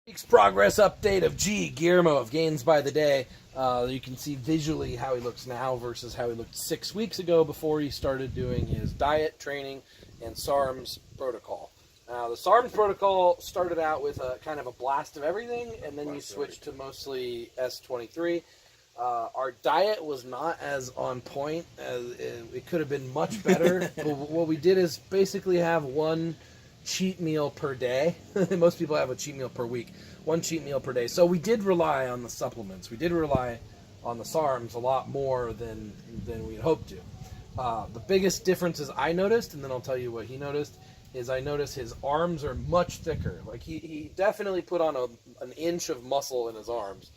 Week's progress update of Guillermo of Gains by the Day. You can see visually how he looks now versus how he looked 6 weeks ago before he started doing his diet, training, and Sarms protocol. Now, the Sarms protocol started out with a kind of a blast of everything, and then you switched to mostly S23. Our diet was not as on point as it could have been much better. But what we did is basically have one cheat meal per day. Most people have a cheat meal per week. One cheat meal per day. So we did rely on the supplements. We did rely on the Sarms a lot more than we had hoped to. The biggest differences I noticed, and then I'll tell you what he noticed, is I noticed his arms are much thicker. Like he definitely put on an inch of muscle in his arms.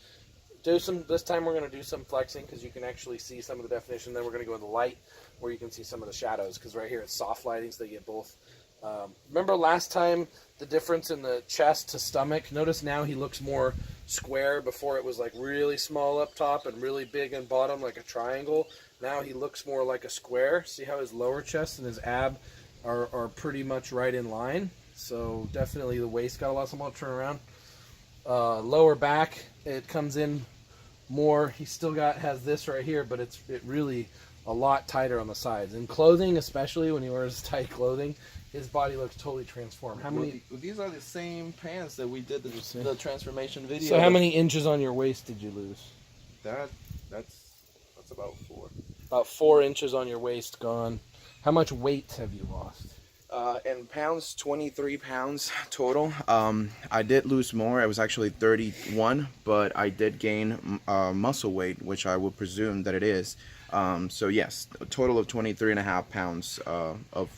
This time we're going to do some flexing because you can actually see some of the definition. Then we're going to go in the light where you can see some of the shadows, because right here it's soft lighting, so they get both. Remember last time the difference in the chest to stomach? Notice now he looks more square. Before it was like really small up top and really big in bottom, like a triangle. Now he looks more like a square. See how his lower chest and his ab are pretty much right in line. So definitely the waist got a lot more turn around. Lower back, it comes in more. He still has this right here, but it really a lot tighter on the sides. In clothing, especially when he wears tight clothing, his body looks totally transformed. How many? These are the same pants that we did the transformation video. So how many inches on your waist did you lose? That's about 4. About 4 inches on your waist gone. How much weight have you lost? In pounds, 23 pounds total. I did lose more. I was actually 31, but I did gain muscle weight, which I would presume that it is. So yes, a total of 23.5 pounds of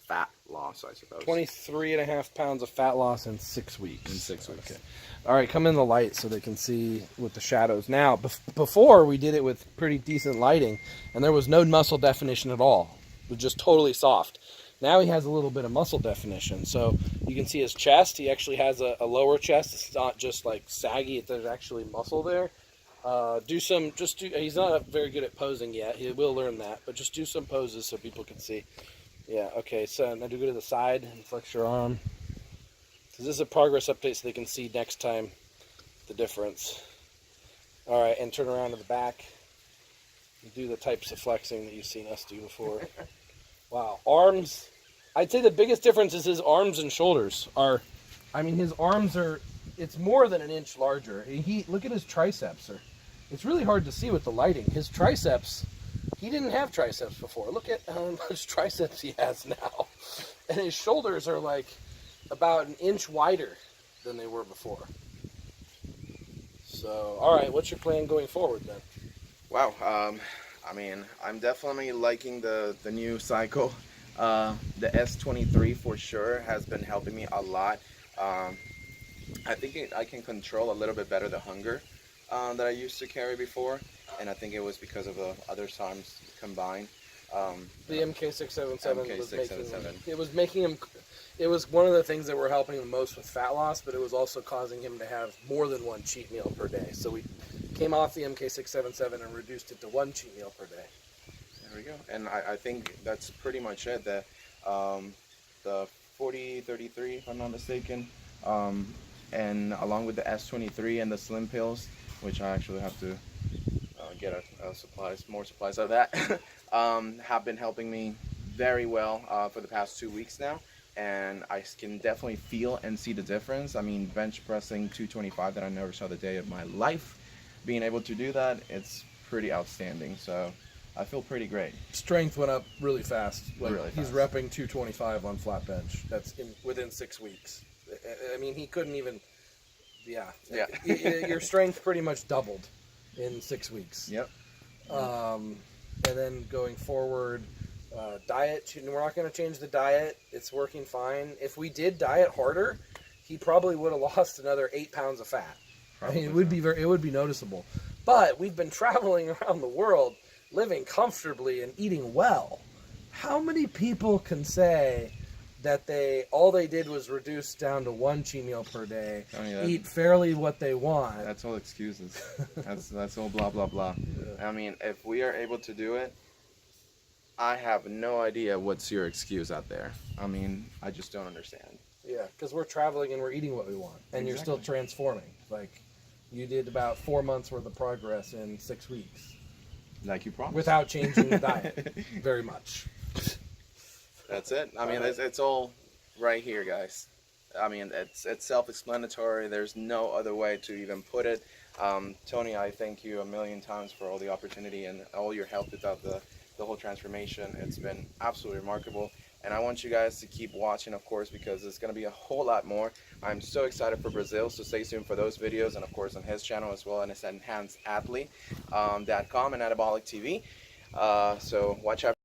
fat loss, I suppose. 23.5 pounds of fat loss in 6 weeks. In 6 weeks. Okay. All right, come in the light so they can see with the shadows. Now, before we did it with pretty decent lighting, and there was no muscle definition at all. It was just totally soft. Now he has a little bit of muscle definition. So you can see his chest. He actually has a lower chest. It's not just like saggy. There's actually muscle there. He's not very good at posing yet. He will learn that, but just do some poses so people can see. Yeah, okay, so now do go to the side and flex your arm. This is a progress update so they can see next time the difference. All right, and turn around to the back. Do the types of flexing that you've seen us do before. Wow, arms. I'd say the biggest difference is his arms and shoulders his arms are, it's more than an inch larger. Look at his triceps. It's really hard to see with the lighting. His triceps, he didn't have triceps before. Look at how much triceps he has now. And his shoulders are like about an inch wider than they were before. So, all right, what's your plan going forward then? Wow. I'm definitely liking the new cycle. The S23 for sure has been helping me a lot. I think I can control a little bit better the hunger that I used to carry before, and I think it was because of the other Sarms combined. The MK677 was making him. It was one of the things that were helping him the most with fat loss, but it was also causing him to have more than one cheat meal per day. So we came off the MK677 and reduced it to one cheat meal per day. There we go. And I think that's pretty much it. The 4033, if I'm not mistaken, and along with the S23 and the slim pills, which I actually have to get more supplies of that, have been helping me very well for the past 2 weeks now. And I can definitely feel and see the difference. I mean, bench pressing 225 that I never saw the day of my life. Being able to do that, it's pretty outstanding. So I feel pretty great. Strength went up really fast. Really he's fast. repping 225 on flat bench. That's within 6 weeks. I mean, he couldn't even. Yeah. Your strength pretty much doubled in 6 weeks. Yep. And then going forward, diet. We're not going to change the diet. It's working fine. If we did diet harder, he probably would have lost another 8 pounds of fat. I mean, it would be noticeable. But we've been traveling around the world, living comfortably and eating well. How many people can say that all they did was reduce down to one cheat meal per day, eat fairly what they want? That's all excuses. that's all blah blah blah. Yeah. I mean, if we are able to do it, I have no idea what's your excuse out there. I mean, I just don't understand. Yeah, because we're traveling and we're eating what we want, and you're still Exactly. transforming. Like, you did about 4 months worth of progress in 6 weeks Like you promised. without changing the diet very much. That's it. I mean, All right. it's all right here, guys. I mean, it's self-explanatory. There's no other way to even put it. Tony, I thank you a million times for all the opportunity and all your help throughout the whole transformation. It's been absolutely remarkable. And I want you guys to keep watching, of course, because there's going to be a whole lot more. I'm so excited for Brazil, so stay tuned for those videos, and of course on his channel as well, and it's enhancedathlete.com and Anabolic TV. So watch out.